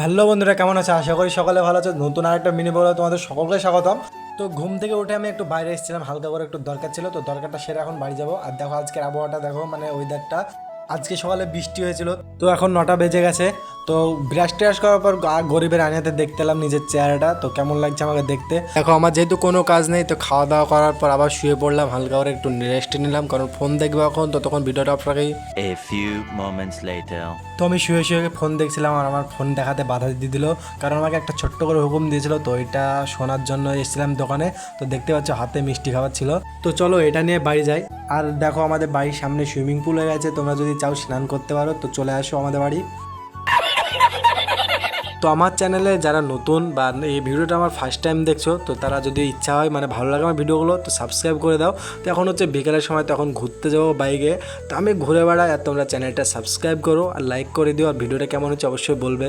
Hello বন্ধুরা, কেমন আছে? আশা করি সকালে ভালো আছে। নতুন আরেকটা মিনি ব্লগে তোমাদের সকলকে স্বাগতম। তো ঘুম থেকে উঠে আমি একটু বাইরে এসেছিলাম, হালকা করে একটু দরকার ছিল, তো দরকারটা সেরে এখন বাড়ি যাবো। আর দেখো আজকের আবহাওয়াটা, দেখো মানে ওয়েদারটা। আজকে সকালে বৃষ্টি হয়েছিল, তো এখন 9টা বেজে গেছে। তো ব্রাশ ট্রাশ করার পর গরিবের আয়নাতে দেখতে এলাম নিজের চেহারাটা, তো কেমন লাগছে আমাকে দেখতে। দেখো আমার যেহেতু কোনো কাজ নেই, তো খাওয়া দাওয়া করার পর আবার শুয়ে পড়লাম, হালকা করে একটু রেস্ট নিলাম, কারণ ফোন দেখবো এখন, তো তখন ভিডিওটা আপনাকেই। A few moments later. তো আমি শুয়ে শুয়ে ফোন দেখছিলাম, আর আমার ফোন দেখাতে বাধা দিয়ে দিল, কারণ আমাকে একটা ছোট্ট করে হুকুম দিয়েছিল, তো এটা শোনার জন্য এসেছিলাম দোকানে। তো দেখতে পাচ্ছ হাতে মিষ্টি খাবার ছিল। তো চলো এটা নিয়ে বাড়ি যাই। আর দেখো আমাদের বাড়ির সামনে সুইমিং পুল হয়ে গেছে, তোমরা যদি চাও স্নান করতে পারো তো চলে আসো আমাদের বাড়ি। তো আমার চ্যানেলে যারা নতুন বা এই ভিডিওটা আমার ফার্স্ট টাইম দেখছো, তো তারা যদি ইচ্ছা হয়, মানে ভালো লাগে আমার ভিডিওগুলো, তো সাবস্ক্রাইব করে দাও। তো এখন হচ্ছে বিকেলের সময়, তো এখন ঘুরতে যাবো বাইকে। তো আমি ঘুরে বেড়াই, আর তোমরা চ্যানেলটা সাবস্ক্রাইব করো আর লাইক করে দিও, আর ভিডিওটা কেমন হচ্ছে অবশ্যই বলবে।